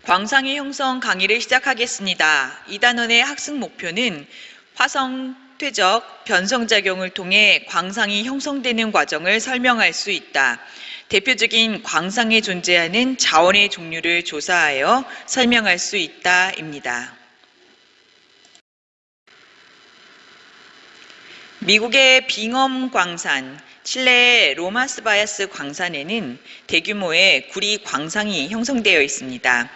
광상의 형성 강의를 시작하겠습니다. 2단원의 학습 목표는 화성 퇴적 변성작용을 통해 광상이 형성되는 과정을 설명할 수 있다. 대표적인 광상에 존재하는 자원의 종류를 조사하여 설명할 수 있다입니다. 미국의 빙엄 광산, 칠레의 로마스 바야스 광산에는 대규모의 구리 광상이 형성되어 있습니다.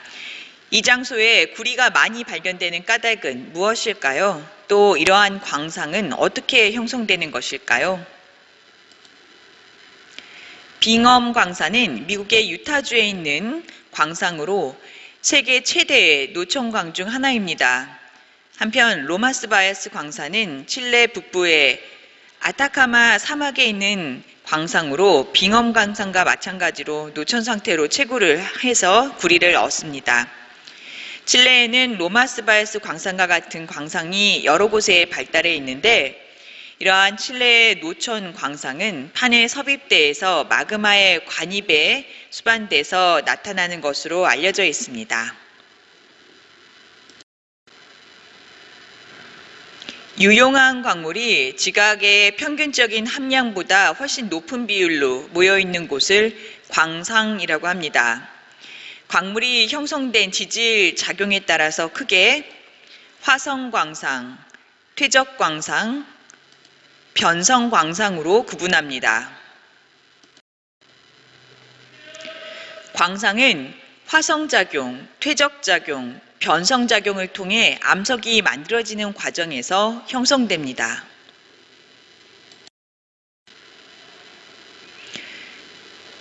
이 장소에 구리가 많이 발견되는 까닭은 무엇일까요? 또 이러한 광상은 어떻게 형성되는 것일까요? 빙엄 광산은 미국의 유타주에 있는 광상으로 세계 최대의 노천광 중 하나입니다. 한편 로마스 바야스 광산은 칠레 북부의 아타카마 사막에 있는 광상으로 빙엄 광산과 마찬가지로 노천 상태로 채굴을 해서 구리를 얻습니다. 칠레에는 로마스 바야스 광산과 같은 광상이 여러 곳에 발달해 있는데 이러한 칠레의 노천 광상은 판의 섭입대에서 마그마의 관입에 수반돼서 나타나는 것으로 알려져 있습니다. 유용한 광물이 지각의 평균적인 함량보다 훨씬 높은 비율로 모여있는 곳을 광상이라고 합니다. 광물이 형성된 지질 작용에 따라서 크게 화성광상, 퇴적광상, 변성광상으로 구분합니다. 광상은 화성작용, 퇴적작용, 변성작용을 통해 암석이 만들어지는 과정에서 형성됩니다.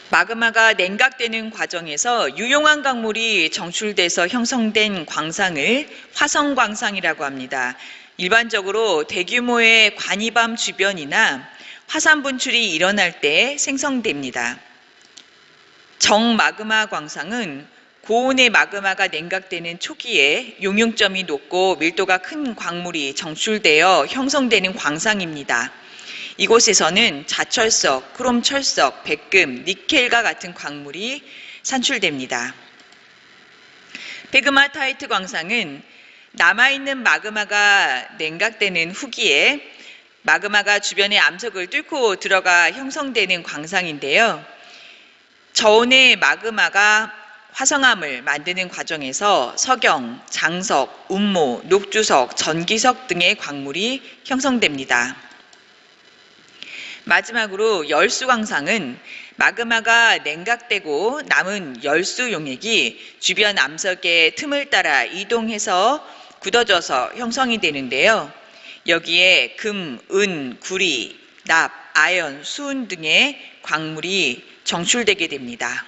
마그마가 냉각되는 과정에서 유용한 광물이 정출돼서 형성된 광상을 화성광상이라고 합니다. 일반적으로 대규모의 관이밤 주변이나 화산 분출이 일어날 때 생성됩니다. 정마그마 광상은 고온의 마그마가 냉각되는 초기에 용융점이 높고 밀도가 큰 광물이 정출되어 형성되는 광상입니다. 이곳에서는 자철석, 크롬철석, 백금, 니켈과 같은 광물이 산출됩니다. 페그마타이트 광상은 남아있는 마그마가 냉각되는 후기에 마그마가 주변의 암석을 뚫고 들어가 형성되는 광상인데요. 저온의 마그마가 화성암을 만드는 과정에서 석영, 장석, 운모, 녹주석, 전기석 등의 광물이 형성됩니다. 마지막으로 열수광상은 마그마가 냉각되고 남은 열수 용액이 주변 암석의 틈을 따라 이동해서 굳어져서 형성이 되는데요. 여기에 금, 은, 구리, 납, 아연, 수은 등의 광물이 정출되게 됩니다.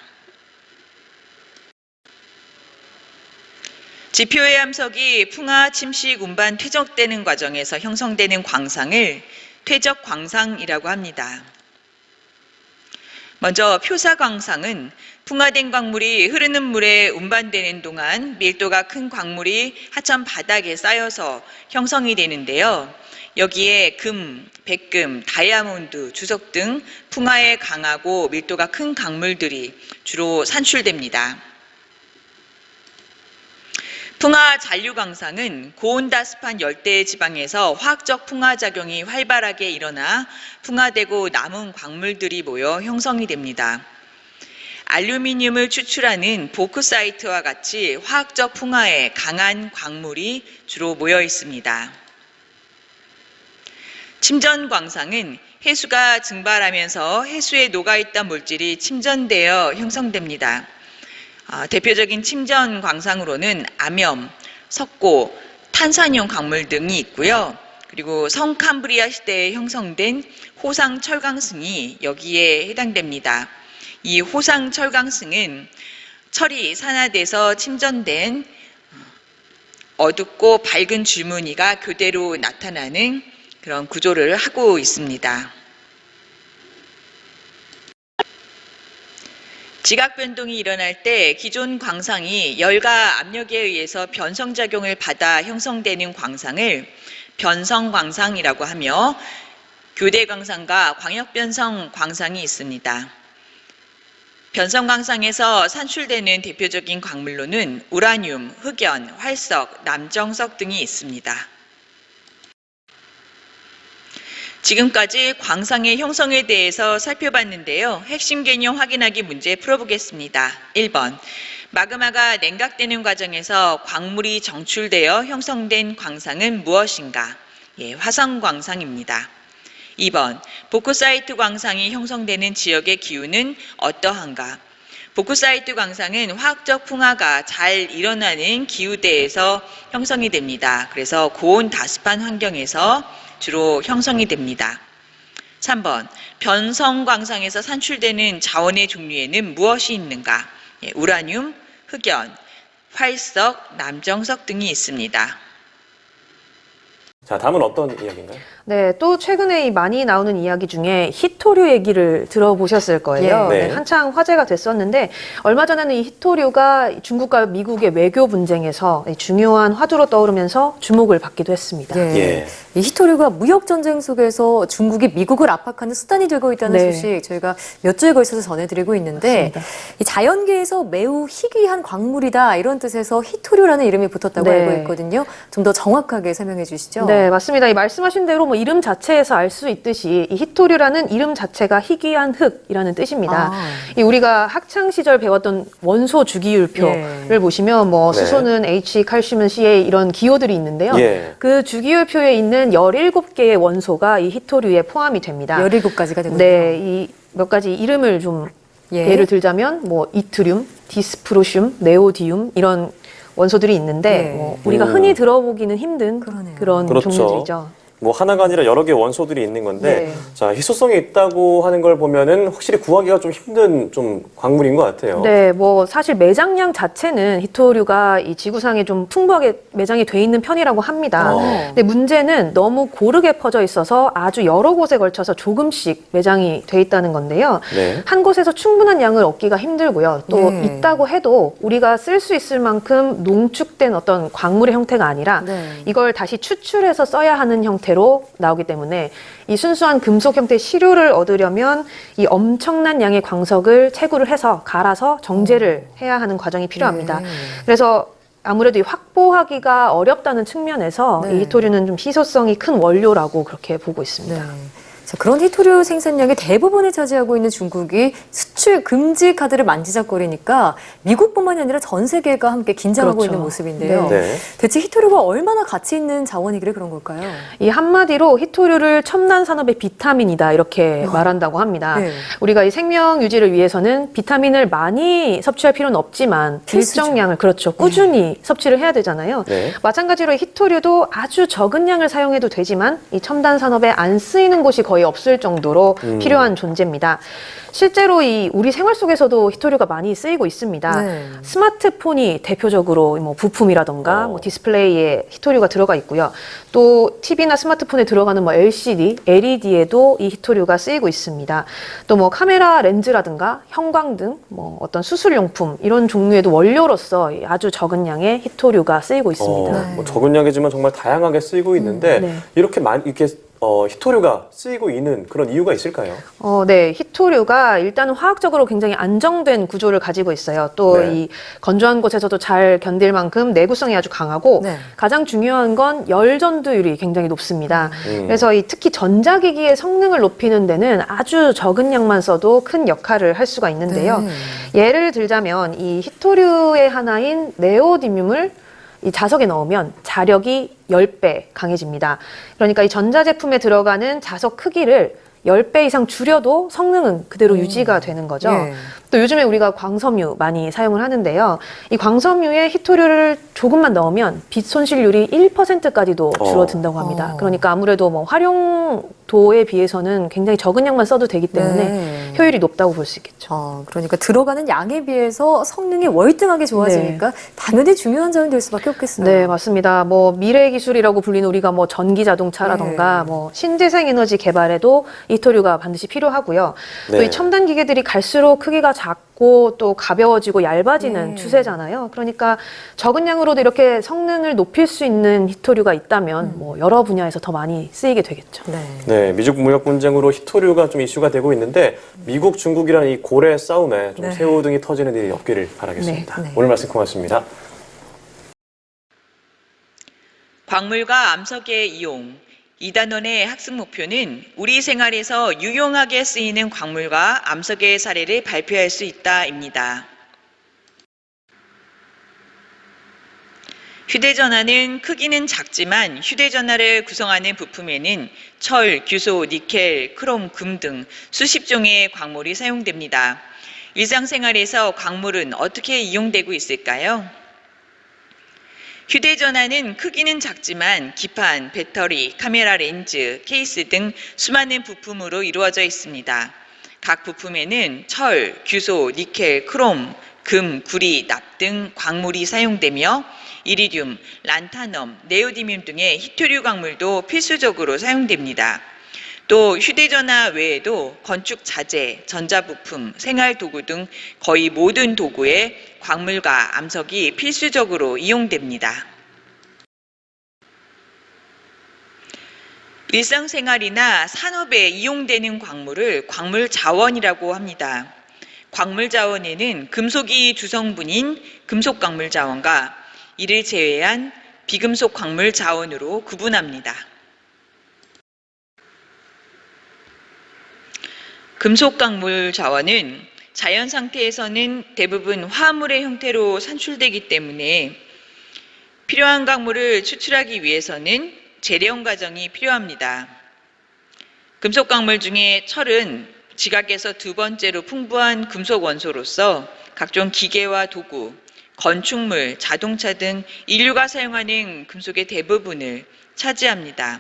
지표의 암석이 풍화, 침식, 운반, 퇴적되는 과정에서 형성되는 광상을 퇴적광상이라고 합니다. 먼저 표사광상은 풍화된 광물이 흐르는 물에 운반되는 동안 밀도가 큰 광물이 하천 바닥에 쌓여서 형성이 되는데요. 여기에 금, 백금, 다이아몬드, 주석 등 풍화에 강하고 밀도가 큰 광물들이 주로 산출됩니다. 풍화 잔류광상은 고온다습한 열대 지방에서 화학적 풍화작용이 활발하게 일어나 풍화되고 남은 광물들이 모여 형성이 됩니다. 알루미늄을 추출하는 보크사이트와 같이 화학적 풍화에 강한 광물이 주로 모여 있습니다. 침전광상은 해수가 증발하면서 해수에 녹아있던 물질이 침전되어 형성됩니다. 대표적인 침전 광상으로는 암염, 석고, 탄산용 광물 등이 있고요. 그리고 성캄브리아 시대에 형성된 호상 철강승이 여기에 해당됩니다. 이 호상 철강승은 철이 산화돼서 침전된 어둡고 밝은 줄무늬가 교대로 나타나는 그런 구조를 하고 있습니다. 지각 변동이 일어날 때 기존 광상이 열과 압력에 의해서 변성작용을 받아 형성되는 광상을 변성광상이라고 하며 교대광상과 광역변성 광상이 있습니다. 변성광상에서 산출되는 대표적인 광물로는 우라늄, 흑연, 활석, 남정석 등이 있습니다. 지금까지 광상의 형성에 대해서 살펴봤는데요. 핵심 개념 확인하기 문제 풀어보겠습니다. 1번. 마그마가 냉각되는 과정에서 광물이 정출되어 형성된 광상은 무엇인가? 화성광상입니다. 2번. 보크사이트 광상이 형성되는 지역의 기후는 어떠한가? 보크사이트 광상은 화학적 풍화가 잘 일어나는 기후대에서 형성이 됩니다. 그래서 고온 다습한 환경에서 주로 형성이 됩니다. 3번. 변성광상에서 산출되는 자원의 종류에는 무엇이 있는가? 우라늄, 흑연, 활석, 남정석 등이 있습니다. 자, 다음은 어떤 이야기인가요? 네, 또 최근에 많이 나오는 이야기 중에 히토류 얘기를 들어보셨을 거예요. 네. 네, 한창 화제가 됐었는데 얼마 전에는 이 히토류가 중국과 미국의 외교 분쟁에서 중요한 화두로 떠오르면서 주목을 받기도 했습니다. 예. 이 히토류가 무역 전쟁 속에서 중국이 미국을 압박하는 수단이 되고 있다는 네. 소식 저희가 몇 주에 걸쳐서 전해드리고 있는데 맞습니다. 이 자연계에서 매우 희귀한 광물이다 이런 뜻에서 히토류라는 이름이 붙었다고 네. 알고 있거든요. 좀 더 정확하게 설명해 주시죠. 네, 맞습니다. 이 말씀하신 대로 뭐 이름 자체에서 알 수 있듯이 이 히토류라는 이름 자체가 희귀한 흙이라는 뜻입니다. 이 우리가 학창 시절 배웠던 원소 주기율표를 보시면 뭐 네. 수소는 H, 칼슘은 CA 이런 기호들이 있는데요. 예. 그 주기율표에 있는 17개의 원소가 이 히토류에 포함이 됩니다. 17가지가 되거든요. 네, 이 몇 가지 이름을 좀 예를 들자면 뭐 이트륨, 디스프로슘, 네오디움 이런 원소들이 있는데 네. 뭐 우리가 흔히 들어보기는 힘든 그러네요. 그런 그렇죠. 종류들이죠. 뭐 하나가 아니라 여러 개의 원소들이 있는 건데 네. 자, 희소성이 있다고 하는 걸 보면은 확실히 구하기가 좀 힘든 좀 광물인 것 같아요. 네, 뭐 사실 매장량 자체는 히토류가 이 지구상에 좀 풍부하게 매장이 돼 있는 편이라고 합니다. 근데 문제는 너무 고르게 퍼져 있어서 아주 여러 곳에 걸쳐서 조금씩 매장이 돼 있다는 건데요. 네. 한 곳에서 충분한 양을 얻기가 힘들고요. 또 네. 있다고 해도 우리가 쓸 수 있을 만큼 농축된 어떤 광물의 형태가 아니라 네. 이걸 다시 추출해서 써야 하는 형태로 나오기 때문에 이 순수한 금속 형태의 시료를 얻으려면 이 엄청난 양의 광석을 채굴을 해서 갈아서 정제를 해야 하는 과정이 필요합니다. 네. 그래서 아무래도 이 확보하기가 어렵다는 측면에서 네. 이 히토류는 좀 희소성이 큰 원료라고 그렇게 보고 있습니다. 네. 자, 그런 히토류 생산량의 대부분을 차지하고 있는 중국이 수출 금지 카드를 만지작거리니까 미국뿐만이 아니라 전 세계가 함께 긴장하고 그렇죠. 있는 모습인데요. 네. 대체 히토류가 얼마나 가치 있는 자원이길래 그런 걸까요? 이 한마디로 히토류를 첨단 산업의 비타민이다 이렇게 말한다고 합니다. 네. 우리가 이 생명 유지를 위해서는 비타민을 많이 섭취할 필요는 없지만 필수죠. 일정 양을 그렇죠 꾸준히 섭취를 해야 되잖아요. 네. 마찬가지로 히토류도 아주 적은 양을 사용해도 되지만 이 첨단 산업에 안 쓰이는 곳이 거의 없을 정도로 필요한 존재입니다. 실제로 이 우리 생활 속에서도 히토류가 많이 쓰이고 있습니다. 네. 스마트폰이 대표적으로 뭐 부품이라던가 뭐 디스플레이에 히토류가 들어가 있고요. 또 TV나 스마트폰에 들어가는 뭐 LCD, LED에도 이 히토류가 쓰이고 있습니다. 또 뭐 카메라 렌즈라든가 형광등, 뭐 어떤 수술용품 이런 종류에도 원료로서 아주 적은 양의 히토류가 쓰이고 있습니다. 네. 뭐 적은 양이지만 정말 다양하게 쓰이고 있는데 네. 이렇게 히토류가 쓰이고 있는 그런 이유가 있을까요? 네. 히토류가 일단은 화학적으로 굉장히 안정된 구조를 가지고 있어요. 또 네. 이 건조한 곳에서도 잘 견딜 만큼 내구성이 아주 강하고 네. 가장 중요한 건 열전도율이 굉장히 높습니다. 그래서 이 특히 전자기기의 성능을 높이는 데는 아주 적은 양만 써도 큰 역할을 할 수가 있는데요. 네. 예를 들자면 이 히토류의 하나인 네오디뮴을 이 자석에 넣으면 자력이 10배 강해집니다. 그러니까 이 전자제품에 들어가는 자석 크기를 10배 이상 줄여도 성능은 그대로 유지가 되는 거죠. 예. 또 요즘에 우리가 광섬유 많이 사용을 하는데요. 이 광섬유에 히토류를 조금만 넣으면 빛 손실률이 1%까지도 줄어든다고 합니다. 그러니까 아무래도 뭐 활용도에 비해서는 굉장히 적은 양만 써도 되기 때문에 네. 효율이 높다고 볼 수 있겠죠. 그러니까 들어가는 양에 비해서 성능이 월등하게 좋아지니까 당연히 중요한 자원이 될 수밖에 없겠어요. 네, 맞습니다. 뭐 미래 기술이라고 불리는 우리가 뭐 전기 자동차라던가 네. 뭐 신재생 에너지 개발에도 히토류가 반드시 필요하고요. 또 네. 이 첨단 기계들이 갈수록 크기가 작고 또 가벼워지고 얇아지는 네. 추세잖아요. 그러니까 적은 양으로도 이렇게 성능을 높일 수 있는 히토류가 있다면 뭐 여러 분야에서 더 많이 쓰이게 되겠죠. 네. 네, 미중 무역 분쟁으로 히토류가 좀 이슈가 되고 있는데 미국, 중국이란 이 고래 싸움에 좀 네. 새우등이 터지는 일이 없기를 바라겠습니다. 네, 네. 오늘 말씀 고맙습니다. 광물과 암석의 이용. 2단원의 학습 목표는 우리 생활에서 유용하게 쓰이는 광물과 암석의 사례를 발표할 수 있다입니다. 휴대전화는 크기는 작지만 휴대전화를 구성하는 부품에는 철, 규소, 니켈, 크롬, 금 등 수십 종의 광물이 사용됩니다. 일상생활에서 광물은 어떻게 이용되고 있을까요? 휴대전화는 크기는 작지만 기판, 배터리, 카메라 렌즈, 케이스 등 수많은 부품으로 이루어져 있습니다. 각 부품에는 철, 규소, 니켈, 크롬, 금, 구리, 납 등 광물이 사용되며 이리듐, 란타넘, 네오디뮴 등의 히토류 광물도 필수적으로 사용됩니다. 또 휴대전화 외에도 건축 자재, 전자부품, 생활도구 등 거의 모든 도구에 광물과 암석이 필수적으로 이용됩니다. 일상생활이나 산업에 이용되는 광물을 광물자원이라고 합니다. 광물자원에는 금속이 주성분인 금속광물자원과 이를 제외한 비금속 광물자원으로 구분합니다. 금속광물 자원은 자연 상태에서는 대부분 화합물의 형태로 산출되기 때문에 필요한 광물을 추출하기 위해서는 재련 과정이 필요합니다. 금속광물 중에 철은 지각에서 두 번째로 풍부한 금속 원소로서 각종 기계와 도구, 건축물, 자동차 등 인류가 사용하는 금속의 대부분을 차지합니다.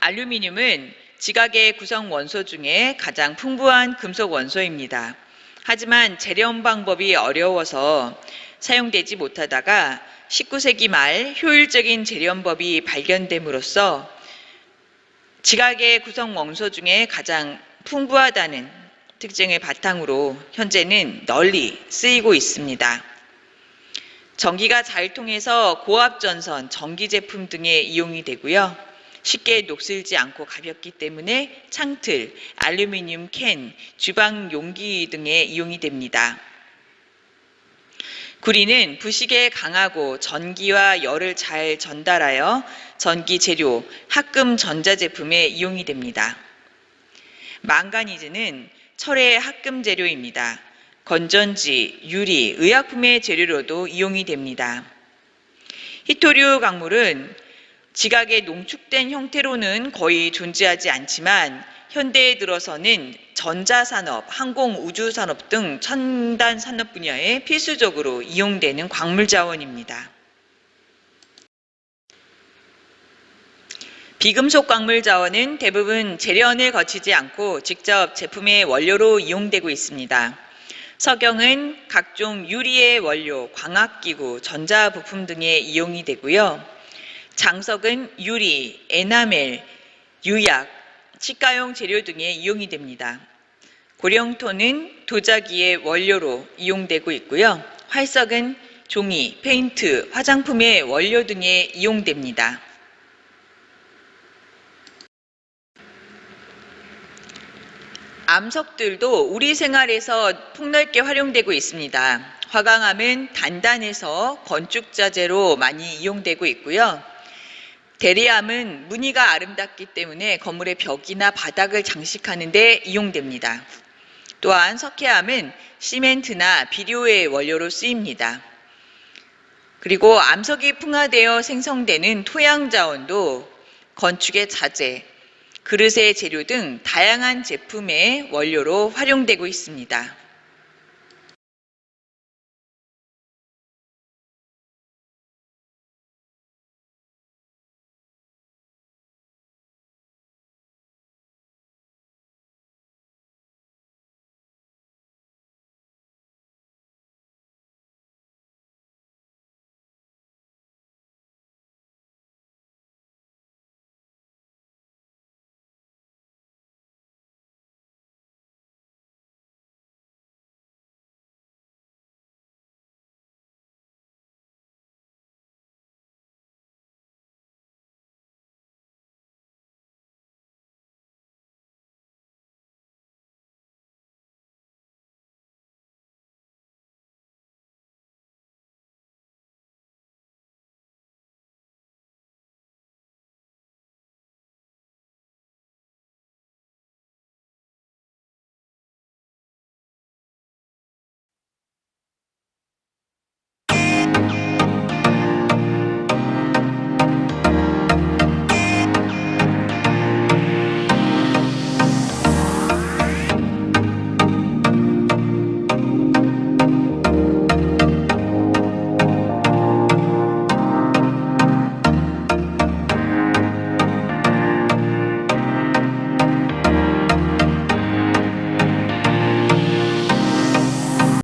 알루미늄은 지각의 구성 원소 중에 가장 풍부한 금속 원소입니다. 하지만 재련 방법이 어려워서 사용되지 못하다가 19세기 말 효율적인 재련법이 발견됨으로써 지각의 구성 원소 중에 가장 풍부하다는 특징을 바탕으로 현재는 널리 쓰이고 있습니다. 전기가 잘 통해서 고압전선, 전기 제품 등에 이용이 되고요. 쉽게 녹슬지 않고 가볍기 때문에 창틀, 알루미늄 캔, 주방 용기 등에 이용이 됩니다. 구리는 부식에 강하고 전기와 열을 잘 전달하여 전기 재료, 합금 전자제품에 이용이 됩니다. 망가니즈는 철의 합금 재료입니다. 건전지, 유리, 의약품의 재료로도 이용이 됩니다. 히토류 광물은 지각의 농축된 형태로는 거의 존재하지 않지만 현대에 들어서는 전자산업, 항공, 우주산업 등 첨단 산업 분야에 필수적으로 이용되는 광물자원입니다. 비금속 광물자원은 대부분 재련을 거치지 않고 직접 제품의 원료로 이용되고 있습니다. 석영은 각종 유리의 원료, 광학기구, 전자부품 등에 이용이 되고요. 장석은 유리, 에나멜, 유약, 치과용 재료 등에 이용이 됩니다. 고령토는 도자기의 원료로 이용되고 있고요. 활석은 종이, 페인트, 화장품의 원료 등에 이용됩니다. 암석들도 우리 생활에서 폭넓게 활용되고 있습니다. 화강암은 단단해서 건축자재로 많이 이용되고 있고요. 대리암은 무늬가 아름답기 때문에 건물의 벽이나 바닥을 장식하는 데 이용됩니다. 또한 석회암은 시멘트나 비료의 원료로 쓰입니다. 그리고 암석이 풍화되어 생성되는 토양자원도 건축의 자재, 그릇의 재료 등 다양한 제품의 원료로 활용되고 있습니다.